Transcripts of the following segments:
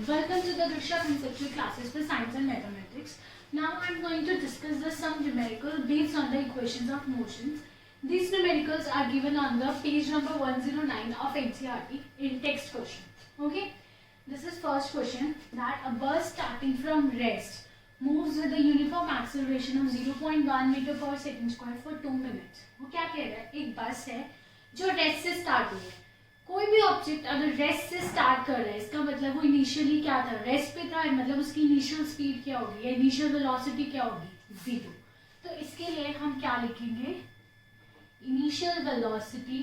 Welcome to the Drishya conceptual classes for science and mathematics. Now I am going to discuss the sum numerical based on the equations of motions. These numericals are given on the page number 109 of NCERT in text question. Okay, this is first question, that a bus starting from rest moves with a uniform acceleration of 0.1 meter per second square for 2 minutes. वो क्या कह रहा है, एक बस है जो rest से स्टार्ट हुई है. कोई भी ऑब्जेक्ट अगर रेस्ट से स्टार्ट कर रहा है, इसका मतलब वो इनिशियली क्या था, रेस्ट पे था, मतलब उसकी इनिशियल स्पीड क्या होगी या इनिशियल वेलोसिटी क्या होगी, 0. तो इसके लिए हम क्या लिखेंगे, initial velocity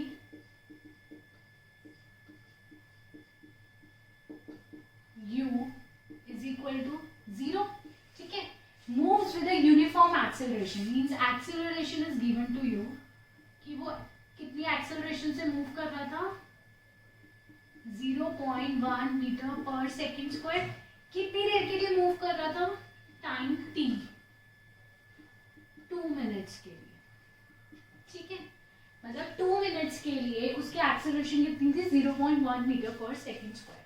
u is equal to 0. ठीक है. Moves with a uniform acceleration means acceleration is given to you कि वो कितनी एक्सेलरेशन से मूव कर रहा था, 0.1 मीटर पर सेकेंड स्क्वायर. कितनी देर के लिए मूव कर रहा था, टाइम t, 2 मिनट्स के लिए. ठीक है, मतलब 2 मिनट्स के लिए उसकी एक्सेलरेशन कितनी थी, 0.1 मीटर पर सेकेंड स्क्वायर.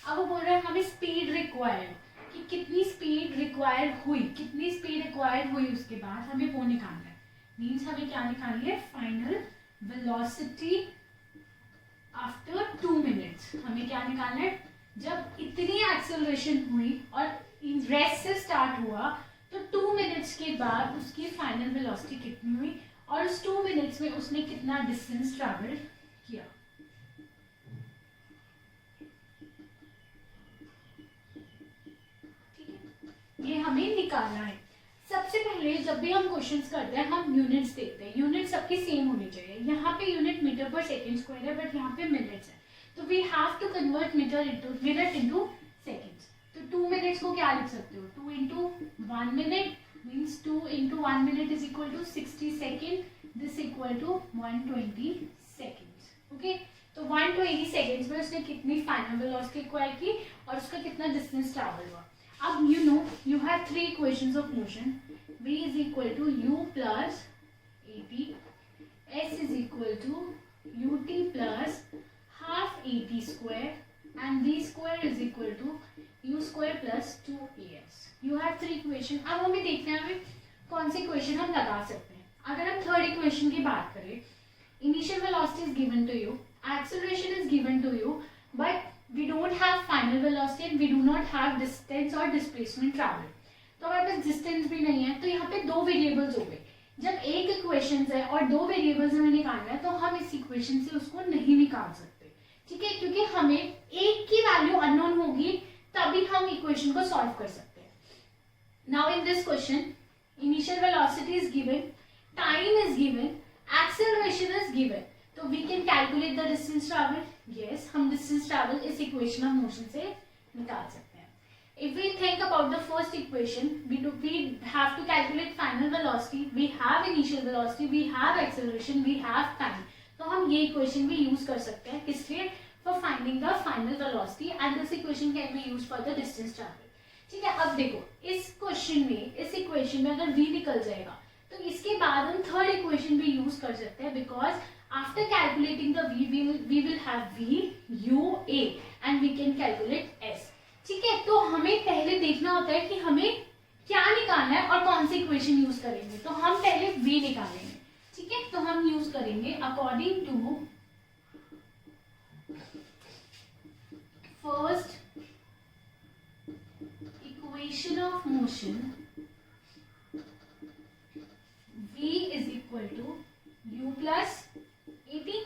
अब वो बोल रहा है हमें स्पीड रिक्वायर्ड, कि कितनी स्पीड रिक्वायर हुई, कितनी स्पीड रिक्वायर हुई उसके बाद हमें वो निकालना है. मीन्स हमें क्या निकालनी है, फाइनल वेलोसिटी आफ्टर 2 मिनट्स. हमें क्या निकालना है, जब इतनी एक्सेलरेशन हुई और रेस्ट से स्टार्ट हुआ तो 2 मिनट्स के बाद उसकी फाइनल वेलोसिटी कितनी हुई और उस 2 मिनट्स में उसने कितना डिस्टेंस ट्रैवल किया. ठीक है, ये हमें निकालना है. सबसे पहले जब भी हम क्वेश्चंस करते हैं हम यूनिट्स देखते हैं. यूनिट सबकी सेम होनी चाहिए. यहाँ पे यूनिट मीटर पर सेकेंड स्क्वायर है, बट यहाँ पे मिनट्स है, तो we have to convert minute into seconds. तो 2 मिनट्स को क्या लिख सकते हो, 2 into 1 minute means 2 into 1 minute is equal to 60 second. This equal to 120 seconds. Okay, तो 120 सेकेंड्स में उसने कितनी फाइनल वेलोसिटी एक्वायर की और उसका कितना डिस्टेंस ट्रैवल हुआ. अब you have 3 equations of motion. V is equal to u plus at, s is equal to ut plus half at square, and v square is equal to u square plus 2as. You have 3 equation. अब हमें देखना है हमें कौन सी equation हम लगा सकते हैं. अगर हम थर्ड इक्वेशन की बात करें, initial velocity is given to you, acceleration is given to you, but we don't have final velocity and we do not have distance or displacement travel. तो हमारे पास डिस्टेंस भी नहीं है, तो यहाँ पे 2 वेरिएबल्स हो गए. जब एक इक्वेशन है और 2 वेरिएबल्स हमें निकालना है तो हम इस इक्वेशन से उसको नहीं निकाल सकते. ठीक है, क्योंकि हमें एक की वैल्यू अननोन होगी तभी हम इक्वेशन को सॉल्व कर सकते हैं. Now in this question initial velocity is given, time is given, acceleration is given, तो we can calculate the distance travel. Yes, हम डिस्टेंस ट्रैवल इस इक्वेशन ऑफ मोशन से निकाल सकते हैं. If we think about the first equation, we have to calculate final velocity, we have initial velocity, we have acceleration, we have time. तो हम ये equation भी यूज कर सकते हैं, किसलिए, for finding the final velocity, and this equation can be used for the distance travel. ठीक है, अब देखो इस क्वेश्चन में, इस इक्वेशन में अगर v निकल जाएगा तो इसके बाद हम थर्ड इक्वेशन भी यूज कर सकते हैं, because after calculating the v, we will have v, u, a and we can calculate s. ठीक है, तो हमें पहले देखना होता है कि हमें क्या निकालना है और कौन सी इक्वेशन यूज करेंगे. तो हम पहले v निकालेंगे. ठीक है, तो हम यूज करेंगे according to first equation of motion, v is equal to u plus 80.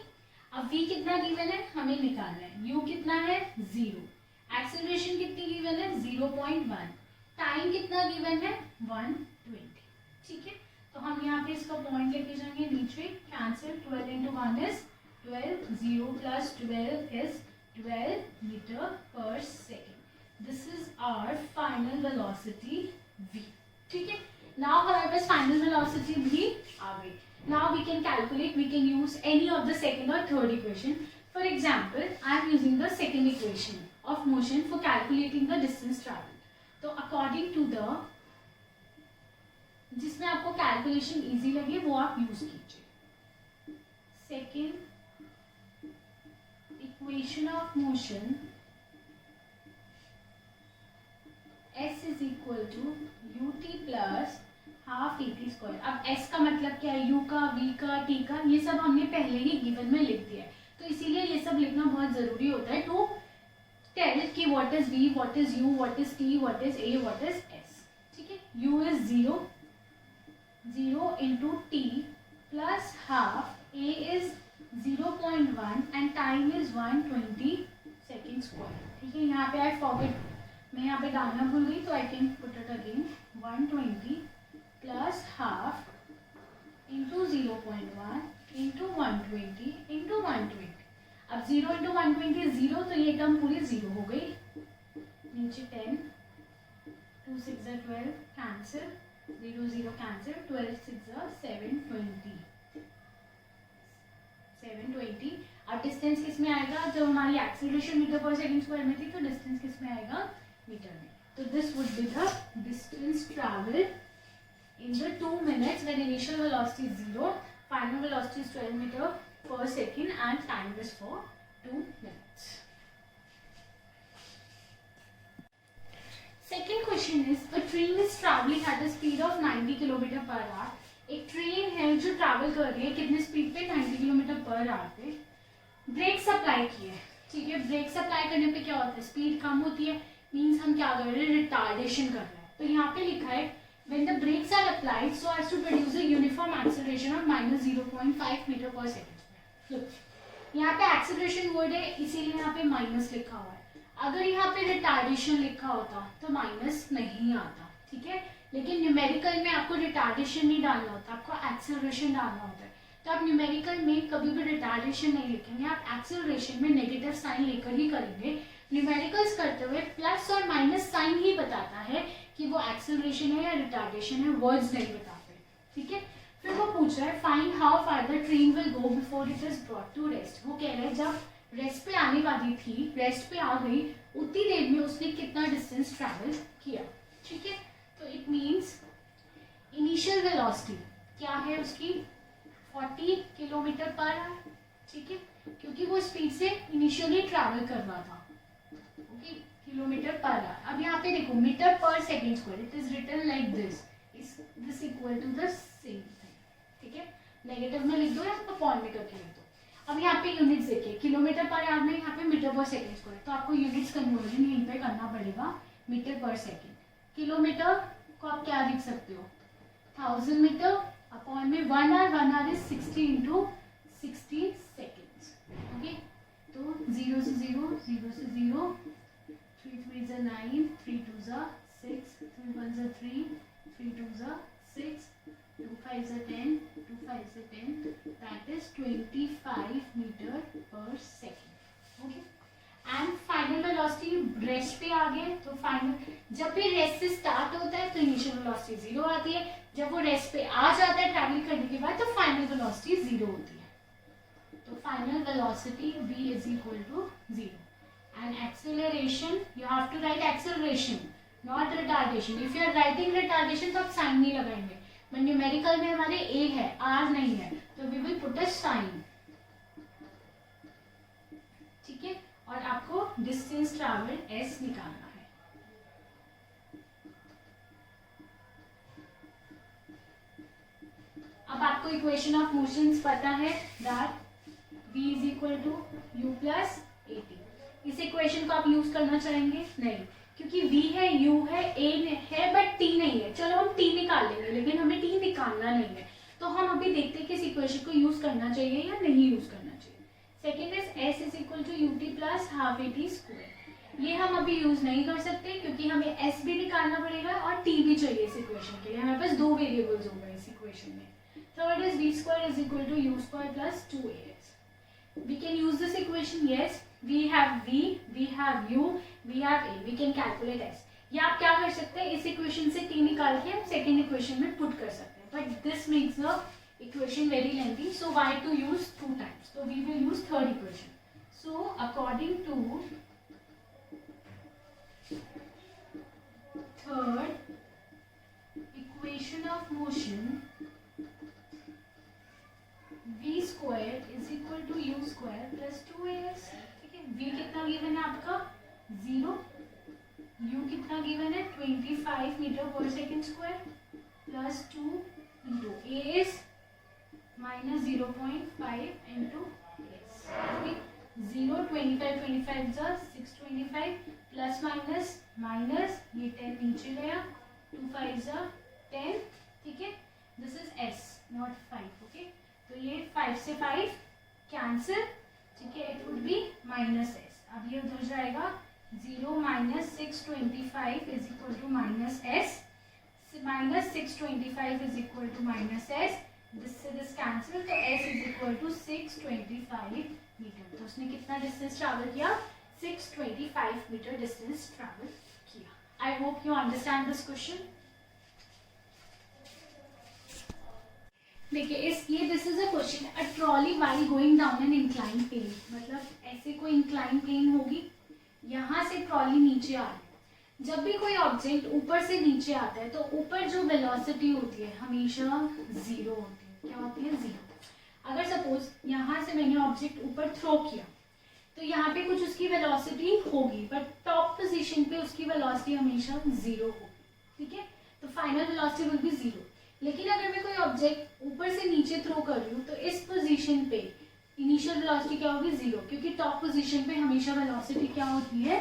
अब v कितना गिवन है हमें निकालना है, u कितना है 0, एक्सेलरेशन कितनी गिवन है 0.1, टाइम कितना गिवन है 120. ठीक है, तो हम यहाँ पे इसका पॉइंट लेके जाएंगे नीचे, cancel, 12 into 1 is 12, 0 plus 12 is 12 meter per second. This is our final velocity v. ठीक है, now हमारे पास फाइनल वेलोसिटी भी आ गई. Now we can calculate, we can use any of the second or third equation. For example, I am using the second equation of motion for calculating the distance travel. तो according to the, जिसमें आपको calculation easy लगे वो आप use कीजिए. Second equation of motion two u t plus half e t square. अब s का मतलब क्या है, u का, v का, t का, ये सब हमने पहले ही गिवन में लिख दिया है, तो इसीलिए ये सब लिखना बहुत जरूरी होता है टू टेल कि what is v, what is u, what is t, what is a, what is s। ठीक है, u is 0 into t plus half, a is 0.1 and time is 120 seconds square। ठीक है, यहाँ पे आई फॉरगेट, मैं यहाँ पे डालना भूल गई, तो I can put it again 120 plus half into 0.1 into 120 into 120। अब 0 into 120 0, तो ये टर्म पूरी 0 हो गई, नीचे 10, 2 6 12 कैंसिल, 0 0 कैंसिल, 12 6 720 720। अब डिस्टेंस किस में आएगा, जब हमारी एक्सीलरेशन मीटर पर सेकंड स्क्वायर में थी, तो डिस्टेंस किस में आएगा, मीटर में। तो this would be the distance travelled in the 2 minutes when initial velocity is 0, final velocity is 12 meter per second and time is for 2 minutes। Second question is, a train is traveling at a speed of 90 km per hour। एक train है जो travel कर रही है कितने speed पे, 90 km per hour पे। Break supply की है, ठीक है, ब्रेक सप्लाई करने पे क्या होता है, स्पीड कम होती है, मीन्स हम क्या कर रहे हैं, रिटार्डेशन कर रहे हैं। तो यहाँ पे लिखा है when the brakes are applied so as to produce a uniform acceleration of minus 0.5 meter per second। Look, यहाँ पे acceleration word है, इसीलिए यहाँ पे माइनस लिखा हुआ है। अगर यहाँ पे रिटार्डेशन लिखा होता तो माइनस नहीं आता, ठीक है, लेकिन न्यूमेरिकल में आपको रिटार्डेशन नहीं डालना होता, आपको एक्सेलरेशन डालना होता है। तो आप न्यूमेरिकल में कभी भी रिटार्डेशन नहीं लिखेंगे, आप एक्सेलरेशन में नेगेटिव साइन लेकर ही करेंगे। न्यूमेरिकल्स करते हुए प्लस और माइनस साइन ही बताता है कि वो एक्सेलरेशन है या रिटार्डेशन है, वर्ड्स नहीं बताते, ठीक है। फिर वो पूछ रहा है find how far the train will go before it is brought to rest. वो कह रहा है जब रेस्ट पे आने वाली थी, रेस्ट पे आ गई, उतनी देर में उसने कितना डिस्टेंस ट्रैवल किया, ठीक है। तो इट मीन्स इनिशियल वेलोसिटी क्या है उसकी, 40 किलोमीटर पर आवर, ठीक है, क्योंकि वो स्पीड से इनिशियली ट्रैवल कर रहा था, ओके, किलोमीटर पर आवर। अब यहाँ पे देखो मीटर पर second square, it is written like this, is this equal to the same thing, ठीक है, नेगेटिव में लिख दो या अपॉन में करके लिख दो। अब यहाँ पे यूनिट्स देखिए, किलोमीटर पर आवर में यहाँ पे मीटर पर सेकेंड स्क्वायर, तो आपको यूनिट्स कन्वर्जन यहीं पे करना पड़ेगा, मीटर पर सेकेंड। किलोमीटर को आप क्या लिख सकते हो, 1000 मीटर अपॉन में 1 our is 60 into 60 seconds, okay. तो 0 से 0, 0 से 0, 3 3 is 9, 3 2 is 6, 3 1 is 3, 3 2 is 6, 2 5 is 10, 2 5 is 10, that is 25 meter per second, okay। And final velocity rest पे आ गए, तो फाइनल जब भी रेस्ट से स्टार्ट होता है तो इनिशियल वेलोसिटी 0 आती है, जब वो रेस्ट पे आ जाता है ट्रैवल करने के बाद तो फाइनल वेलोसिटी 0 होती है। तो final velocity v is equal to 0 and acceleration you have to write acceleration not retardation। if you are writing retardation तो आप साइन नहीं लगाएंगे, बट न्यूमेरिकल में हमारे a है, r नहीं है, तो we will put a sign, ठीक है। और आपको डिस्टेंस ट्रैवल s निकालना है। अब आपको इक्वेशन ऑफ मोशंस पता है, that v is equal to u plus at। इस इक्वेशन को आप यूज करना चाहेंगे नहीं, क्योंकि v है, u है, a है, बट t नहीं है। चलो हम t निकाल लेंगे, लेकिन हमें t निकालना नहीं है, तो हम अभी देखते हैं कि इस इक्वेशन को यूज करना चाहिए या नहीं यूज करना चाहिए। Second is s is equal to ut plus half at square. ये हम अभी यूज नहीं कर सकते क्योंकि हमें s भी निकालना पड़ेगा और t भी चाहिए इस इक्वेशन के लिए, हमारे पास 2 वेरिएबल्स हो गए इस इक्वेशन में। Third is v square is equal to u square plus 2as। we can use this equation, yes, we have v, we have u, we have a, we can calculate s। या आप क्या कर सकते हैं, इस equation से t निकाल के हम सेकेंड इक्वेशन में पुट कर सकते हैं, but this makes the equation very lengthy, so why to use 2 times, so we will use third equation। so according to third equation of motion, v square is equal to u square plus 2as, ठीक है। v कितना given है आपका 0, u कितना given given है 25 metre पर second square plus 2 into A is minus 0.5 into S. 0 25 25 जा 625 plus minus minus ये 10 नीचे गया 2 5 जा 10, ठीक है। This is s not 5, okay. तो ये 5 से 5 कैंसिल, ठीक है, it would be minus s. अब ये उधर जाएगा 0 minus 625 is equal to minus s, minus 625 is equal to minus s, this से दिस कैंसिल, तो s is equal to 625 metre. तो उसने कितना डिस्टेंस ट्रैवल किया? 625 मीटर डिस्टेंस ट्रैवल किया। I hope you understand this question. देखिए ये this is a question, a trolley while going down an incline plane, मतलब ऐसे कोई इंक्लाइन प्लेन होगी, यहाँ से ट्रॉली नीचे आ रही है। जब भी कोई ऑब्जेक्ट ऊपर से नीचे आता है तो ऊपर जो वेलोसिटी होती है हमेशा जीरो होती है। क्या होती है? जीरो। अगर सपोज यहाँ से मैंने ऑब्जेक्ट ऊपर थ्रो किया तो यहाँ पे कुछ उसकी वेलोसिटी होगी, बट टॉप पोजीशन पे उसकी वेलोसिटी हमेशा जीरो होगी, ठीक है। तो final velocity will be zero. लेकिन अगर मैं कोई ऑब्जेक्ट ऊपर से नीचे थ्रो कर रही हूँ तो इस पोजीशन पे इनिशियल वेलोसिटी क्या होगी? जीरो, क्योंकि टॉप पोजीशन पे हमेशा वेलोसिटी क्या होती है?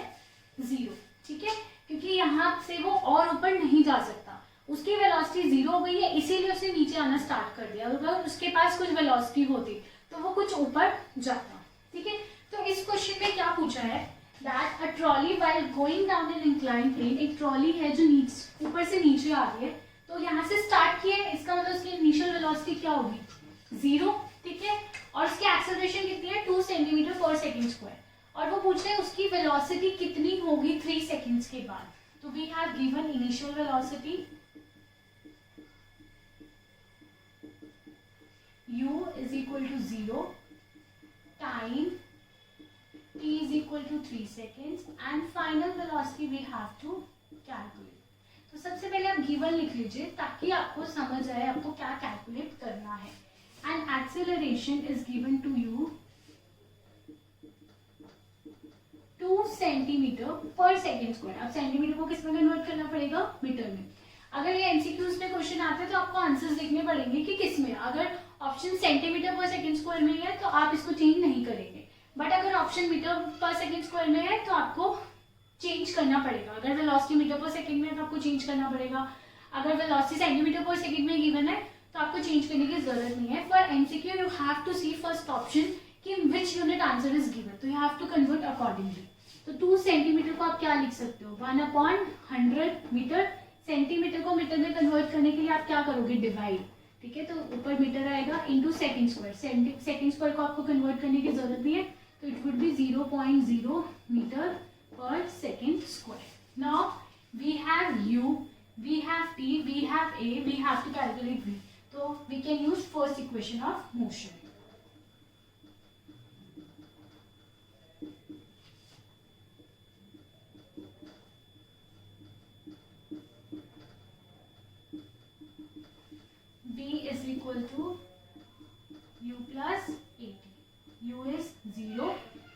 जीरो, ठीक है। क्योंकि यहाँ से वो और ऊपर नहीं जा सकता, उसकी वेलोसिटी जीरो हो गई है, इसीलिए उसने नीचे आना स्टार्ट कर दिया। अगर उसके पास कुछ वेलोसिटी होती तो वो कुछ ऊपर जाता, ठीक है। तो इस क्वेश्चन में क्या पूछा है? That a trolley while going down an incline plane, एक ट्रॉली है जो नीचे ऊपर से नीचे आ रही है, तो यहाँ से स्टार्ट किया है, इसका मतलब उसकी इनिशियल वेलोसिटी क्या होगी? जीरो, ठीक है। और उसकी एक्सेलरेशन कितनी है? 2 सेंटीमीटर पर सेकेंड स्क्वायर। और वो पूछ रहे हैं उसकी वेलोसिटी कितनी होगी 3 सेकेंड्स के बाद। तो we have given initial velocity u is equal to 0 time t is equal to 3 seconds and final velocity we have to calculate। तो सबसे पहले आप गिवन लिख लीजिए ताकि आपको समझ आए आपको क्या कैलकुलेट करना है। And acceleration is given to you 2 centimetre पर सेकेंड स्क्वायर। अब सेंटीमीटर को किस में कन्वर्ट करना पड़ेगा? मीटर में। अगर ये एमसीक्यूज में क्वेश्चन आते हैं तो आपको आंसर्स लिखने पड़ेंगे कि किस में। अगर ऑप्शन सेंटीमीटर पर सेकेंड स्क्वायर में है तो आप इसको चेंज नहीं करेंगे, बट अगर ऑप्शन मीटर पर सेकेंड स्क्वायर में है तो आपको चेंज करना पड़ेगा। अगर वेलोसिटी मीटर पर सेकेंड में है तो आपको चेंज करना पड़ेगा। अगर वेलोसिटी सेंटीमीटर पर सेकेंड में गिवन है तो आपको चेंज करने की जरूरत नहीं है। For MCQ you have to see first option कि which unit answer is given, तो you have to convert accordingly. तो 2 सेंटीमीटर को आप क्या लिख सकते हो? 1/100 मीटर। सेंटीमीटर को मीटर में कन्वर्ट करने के लिए आप क्या करोगे? डिवाइड, ठीक है। तो ऊपर मीटर आएगा into second square. Second square को आपको कन्वर्ट करने की जरूरत नहीं है, तो इट वुड बी 0.0 मीटर पर second square. Now we have u, we have t, we have a, we have to calculate v। तो we can use first equation of motion. v is equal to u plus at. u is 0.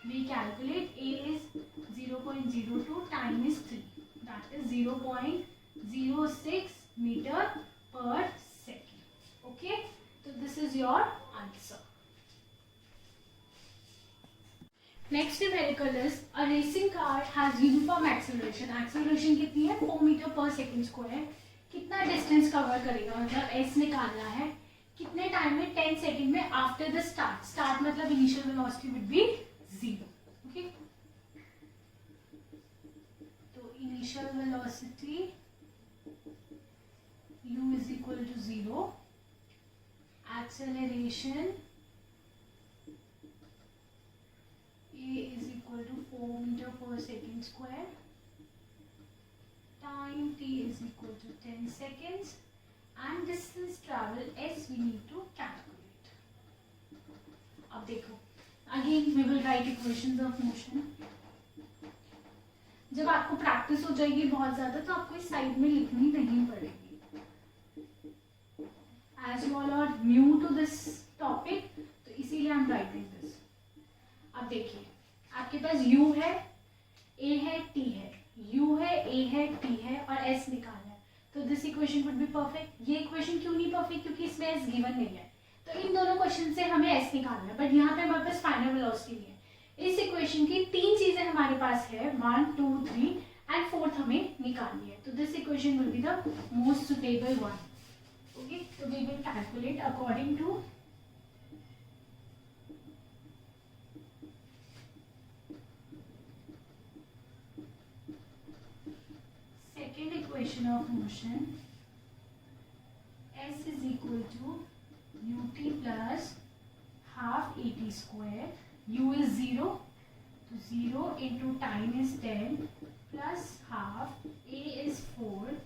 We calculate a is 0.02, time is 3. That is 0.06 meter per second. Okay. So this is your answer. Next numerical is a racing car has uniform acceleration. Acceleration कितनी है? 4 meter per second square. कितना distance cover करेगा? मतलब S निकालना है कितने time में? 10 second में आफ्टर द स्टार्ट। स्टार्ट मतलब initial velocity would be 0, okay. तो initial velocity u is equal to 0, acceleration a is equal to 4 metre पर second square, time t is equal to 10 seconds and distance travel s we need to calculate. अब देखो again we will write equations of motion. जब आपको practice हो जाएगी बहुत ज्यादा तो आपको इस साइड में लिखनी नहीं पड़ेगी। As you all are new to this topic तो इसीलिए I'm writing this. अब देखिए आपके पास u है, a है, t है, u है, a है, t है और s निकालना है, तो this equation would be perfect. ये इक्वेशन क्यों नहीं परफेक्ट? क्योंकि इसमें s गिवन नहीं है, तो इन दोनों क्वेश्चन से हमें s निकालना है, बट यहाँ पे हमारे पास फाइनल वेलोसिटी नहीं है। इस इक्वेशन की तीन चीजें हमारे पास है, 1 2 3 एंड फोर्थ हमें निकालनी है, तो this equation will be the most suitable one. Okay, तो we will calculate according to second equation of motion, s is equal to ut plus half at square, u is 0, so 0 into time is 10 plus half, a is 4,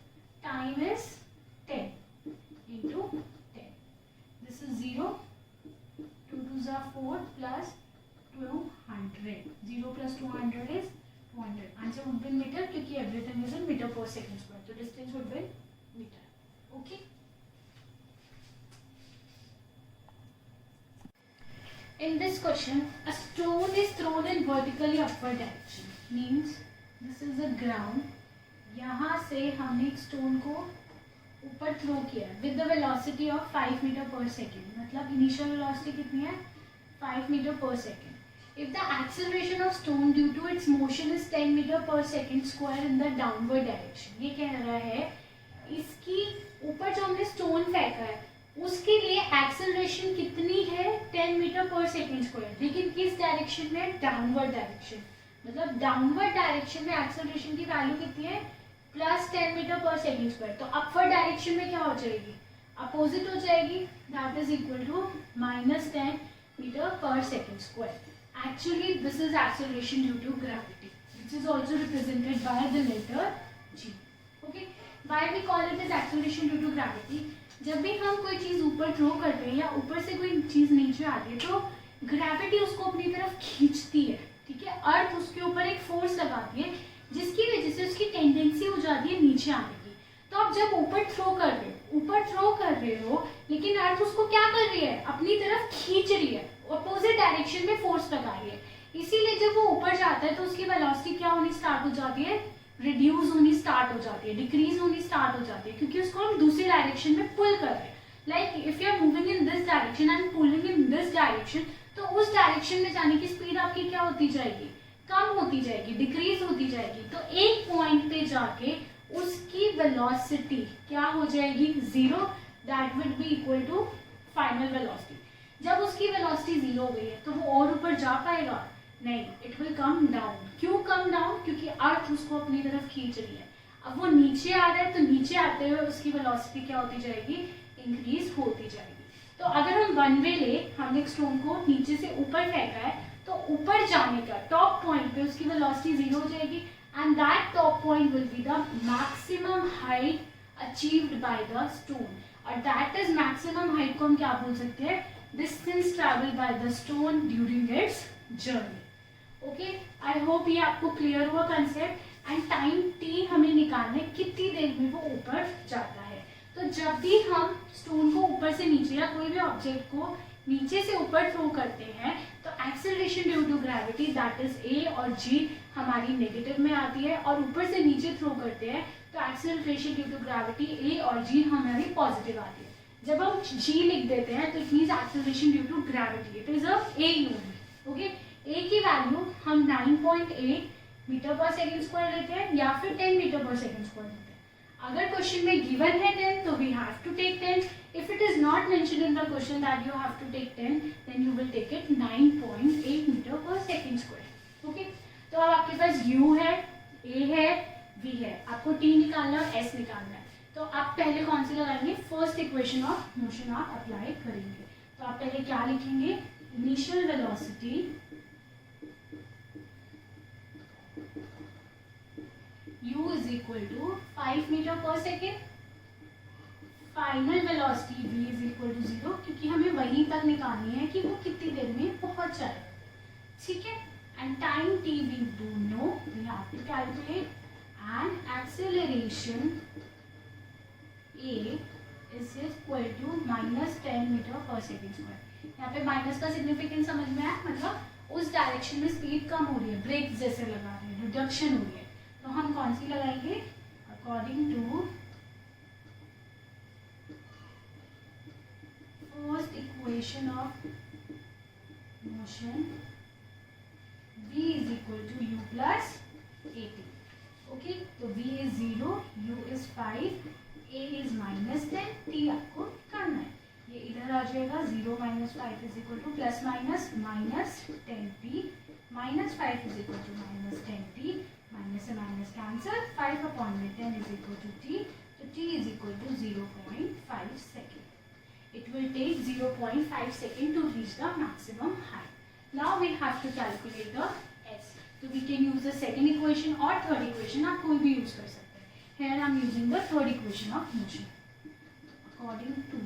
time is 10 into 10. This is 0, 2 2s are 4 plus 200, 0 plus 200 is 200. Answer would be in meter क्योंकि everything is in meter per second square. So distance would be in meter. Okay. In this question, a stone is thrown in vertically upward direction. Means this is the ground. यहाँ से हमने एक stone को ऊपर throw किया है with the velocity of 5 meter per second. मतलब initial velocity कितनी है? 5 meter per second. If the acceleration of stone due to its motion is 10 meter per second square in the downward direction, ये कह रहा है इसकी ऊपर जो हमने स्टोन फेंका है उसके लिए एक्सेलरेशन कितनी है? 10 मीटर पर सेकेंड स्क्वायर, लेकिन किस डायरेक्शन में? Downward direction. मतलब डाउनवर्ड डायरेक्शन में एक्सेलरेशन की वैल्यू कितनी है? प्लस 10 मीटर पर सेकेंड स्क्वायर। तो अपवर्ड डायरेक्शन में क्या हो जाएगी? अपोजिट हो जाएगी, that is equal to minus 10 metre पर second square. Actually, this is acceleration due to gravity, which is also represented by the letter G. Okay, why we call it as acceleration due to gravity? जब भी हम कोई चीज ऊपर throw करते हैं या ऊपर से कोई चीज नीचे आती है तो ग्रेविटी उसको अपनी तरफ खींचती है, ठीक है। अर्थ उसके ऊपर एक फोर्स लगाती है जिसकी वजह से उसकी टेंडेंसी हो जाती है नीचे आने की। तो आप जब ऊपर थ्रो कर रहे हो लेकिन अर्थ उसको क्या कर रही है? अपनी तरफ खींच रही है, अपोजिट डायरेक्शन में फोर्स लगा रही है। इसीलिए जब वो ऊपर जाता है तो उसकी वेलोसिटी क्या होनी स्टार्ट हो जाती है? रिड्यूस होनी स्टार्ट हो जाती है, डिक्रीज होनी स्टार्ट हो जाती है, क्योंकि उसको हम दूसरी डायरेक्शन में पुल कर रहे हैं। Like if you are moving in this direction and pulling in this direction, तो उस डायरेक्शन में जाने की स्पीड आपकी क्या होती जाएगी? कम होती जाएगी, डिक्रीज होती जाएगी। तो एक पॉइंट पे जाके उसकी वेलोसिटी क्या हो जाएगी? 0, that will be equal to final velocity. जब उसकी वेलोसिटी 0 हो गई है तो वो और ऊपर जा पाएगा? नहीं, इट विल कम डाउन। क्यों कम डाउन? क्योंकि अर्थ उसको अपनी तरफ खींच रही है। अब वो नीचे आ रहा है तो नीचे आते हुए उसकी वेलोसिटी क्या होती जाएगी? इंक्रीज होती जाएगी। तो अगर हम वन वे ले, हमने एक स्टोन को नीचे से ऊपर फेंका है तो ऊपर जाने का टॉप पॉइंट पे उसकी वेलोसिटी 0 हो जाएगी and that top point will be the maximum height achieved by the stone. और दैट इज मैक्सिमम हाइट को हम क्या बोल सकते हैं? Distance travel by the stone during its journey. Okay, I hope ये आपको क्लियर हुआ कंसेप्ट। एंड टाइम t हमें निकालना है कितनी देर में वो ऊपर जाता है। तो जब भी हम स्टोन को ऊपर से नीचे या कोई भी ऑब्जेक्ट को नीचे से ऊपर थ्रो करते हैं तो acceleration due to gravity that is a और g हमारी नेगेटिव में आती है, और ऊपर से नीचे थ्रो करते हैं तो acceleration due to gravity a और g हमारी पॉजिटिव आती है। जब हम g लिख देते हैं तो it means acceleration due to gravity, it is a a unit. Okay, a की वैल्यू हम 9.8 मीटर पर सेकेंड स्क्वायर लेते हैं या फिर 10 मीटर पर सेकेंड स्क्वायर लेते हैं। अगर क्वेश्चन में गिवन है 10 तो we have to take 10। If it is not mentioned in the question that you have to take 10 then you will take it 9.8 metre पर सेकेंड स्क्वायर। ओके, तो अब आपके पास u है, a है, v है, आपको t निकालना है, s निकालना है। तो आप पहले कौन सी लगाएंगे? फर्स्ट इक्वेशन ऑफ मोशन आप अप्लाई करेंगे। तो आप पहले क्या लिखेंगे? Initial velocity u is equal to 5 metre पर second, final velocity v is equal to 0, क्योंकि हमें वहीं तक निकालनी है कि वो कितनी देर में पहुंच जाए। ठीक है, and time t we do know, we have to calculate, and acceleration a is equal to -10 metre पर सेकेंड स्क्वायर। यहाँ पे माइनस का सिग्निफिकेंस समझ में आया, मतलब उस डायरेक्शन में स्पीड कम हो रही है, ब्रेक जैसे लगा रहे हैं, रिडक्शन हो रही है। तो हम कौन सी लगाएंगे? According to first equation of motion v is equal to u plus at. Okay, तो v is 0, u is 5, a is -10, t आपको करना है। ये इधर आ जाएगा 0 - 5 is equal to plus minus -10t, -5 is equal to -10t, minus से minus cancel, 5/10 is equal to t, तो t is equal to 0.5 second. It will take 0.5 second to reach the maximum height. Now we have to calculate the s. So we can use the second equation or third equation. आप कोई भी use कर सकते हैं. Here I am using the third equation of motion. According to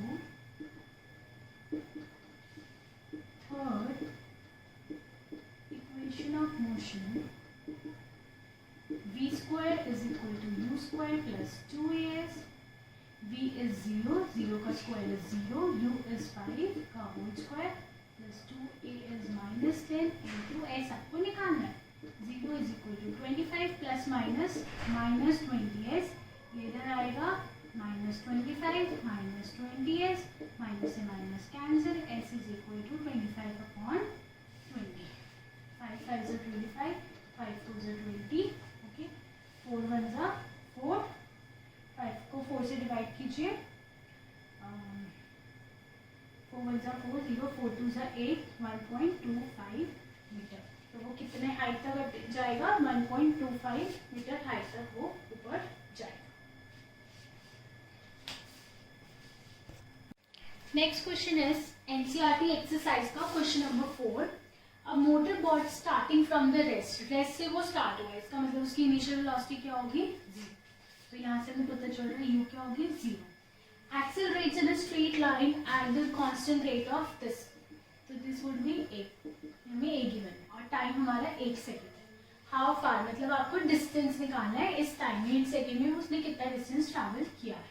third equation of motion, v square is equal to u square plus 2as. v is 0, 0 का square is 0, u is 5 का whole square plus 2a is -10 into s आपको निकालना है। 0 is equal to 25 plus minus -20s, ये इधर आएगा -25 -20s, minus से minus cancel, s is equal to 25/20, 5 5 is 25, 5 4 is 20, okay, 4 1 is 4, 5 को 4 से डिवाइड कीजिए, 4 1 is 4, 0, 4 2 is 8, 1.25 मीटर। तो वो कितने हाइट तक जाएगा? 1.25 मीटर हाइट तक वो ऊपर जाएगा। Next question is NCERT exercise का question number 4। A motor body starting from the rest से वो स्टार्ट हुआ है, इसका मतलब उसकी इनिशियल वेलोसिटी क्या होगी? 0। तो यहाँ से हमें पता चल रहा है u क्या होगी? 0। Accelerates in a straight line at the constant rate of this. So this would be a. हमें a given है और टाइम हमारा 8 सेकेंड है। How far मतलब आपको डिस्टेंस निकालना है इस टाइम में, 8 सेकेंड में उसने कितना डिस्टेंस ट्रैवल किया है।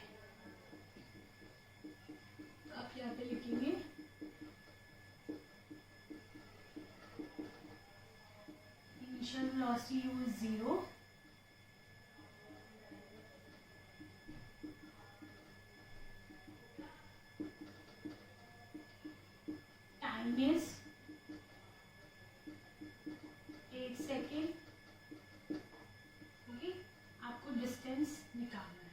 तो आप यहाँ पे लिखेंगे initial velocity u is 0, time is 8 second, okay, आपको डिस्टेंस निकालना है।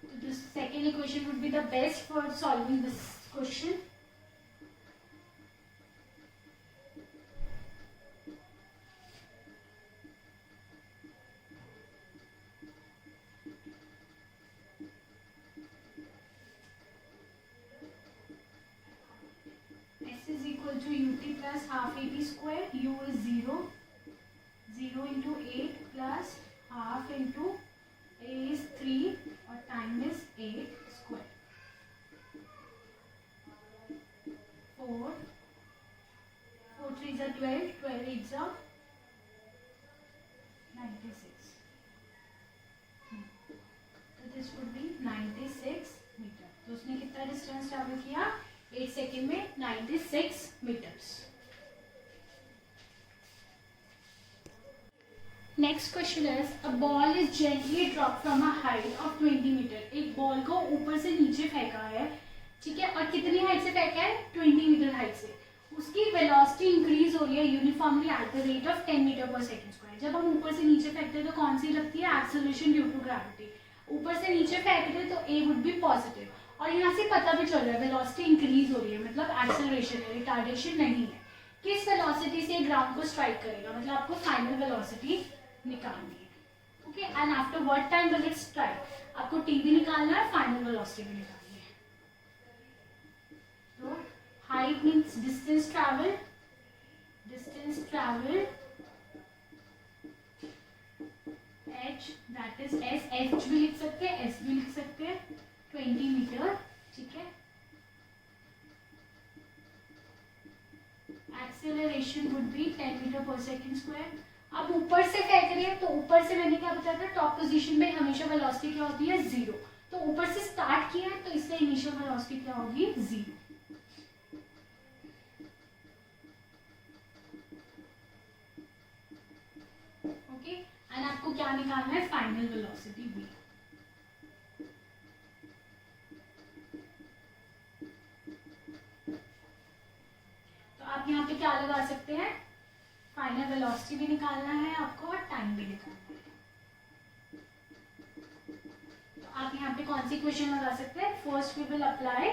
तो this second equation would be the best for solving this question. to ut plus half at square, u is 0, 0 into 8 plus half into a is 3 और time is 8 square, 4 4 3s are 12, 12 8s are 96, तो this would be 96 metre. तो उसने कितना distance travel किया? 8 second में 96 metres. Next question is a ball is gently drop from a height of 20 metre. एक ball को ऊपर से नीचे फेंका है, ठीक है, और कितनी हाइट से फेंका है? 20 मीटर हाइट से। उसकी वेलोसिटी इंक्रीज हो रही है uniformly at the rate of 10 metre पर सेकेंड स्क्वायर। जब हम ऊपर से नीचे फेंकते हैं तो कौन सी लगती है? Acceleration due to gravity. ऊपर से नीचे फेंक रहे तो ए वुड बी पॉजिटिव, और यहाँ से पता भी चल रहा है वेलोसिटी इंक्रीज हो रही है, मतलब एक्सेलरेशन है, रिटार्डेशन नहीं है। किस वेलोसिटी से ग्राउंड को स्ट्राइक करेगा, मतलब आपको फाइनल वेलोसिटी निकालनी है, okay, and after what time will it strike, आपको टी भी निकालना है, फाइनल वेलोसिटी भी निकालनी है। तो height means distance travel, h that is s, h भी लिख सकते हैं, s भी लिख सकते हैं, 20 मीटर, ठीक है। एक्सेलरेशन वुड बी 10 मीटर पर सेकेंड स्क्वायर। अब ऊपर से फेंक रहे हैं तो ऊपर से मैंने क्या बताया था, टॉप पोजीशन में हमेशा वेलोसिटी क्या होती है? 0। तो ऊपर से स्टार्ट किया है तो इसलिए इनिशियल वेलोसिटी क्या होगी? 0। आपको क्या निकालना है, फाइनल वेलोसिटी v। तो आप यहाँ पे क्या लगा सकते हैं, फाइनल वेलोसिटी भी निकालना है आपको और टाइम भी निकालना है। तो आप यहाँ पे कौन सी इक्वेशन लगा सकते हैं, first we will apply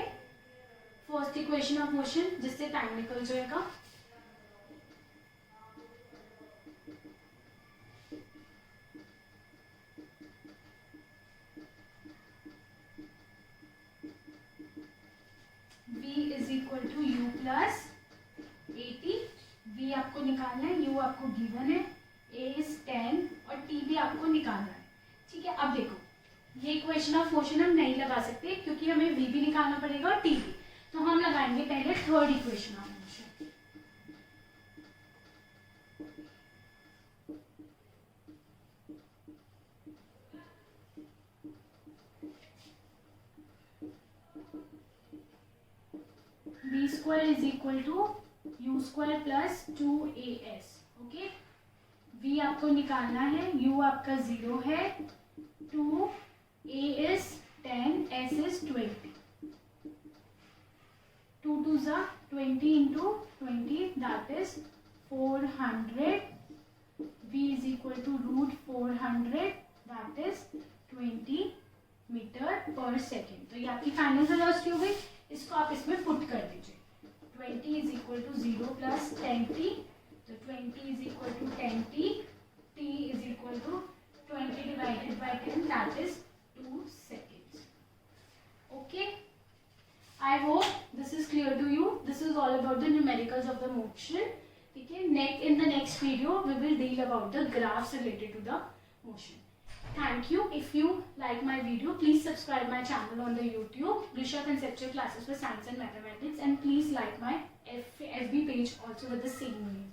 first equation of motion जिससे टाइम निकल जाएगा। v is equal to u plus AT। v आपको निकालना है, u आपको गिवन है, a इज 10 और t भी आपको निकालना है। ठीक है, अब देखो ये इक्वेशन ऑफ मोशन हम नहीं लगा सकते क्योंकि हमें v भी निकालना पड़ेगा और t भी। तो हम लगाएंगे पहले third equation of motion. v square is equal to u square plus 2as। Okay, v आपको निकालना है, u आपका 0 है, 2 a is 10, s is 20, 2 2s are 20 into 20 that is 400, v is equal to root 400 that is 20 metre पर second. तो ये आपकी final velocity हो गई, इसको आप इसमें पुट कर दीजिए। 20 is equal to 0 plus 10t, तो 20 is equal to 10t, t is equal to 20 divided by 10 that is 2 seconds। Okay, I hope this is clear to you. This is all about the numericals of the motion. Okay, in the next video we will deal about the graphs related to the motion. Thank you. If you like my video, please subscribe my channel on the YouTube, Risha Conceptual Classes for Science and Mathematics, and please like my FB page also with the same name.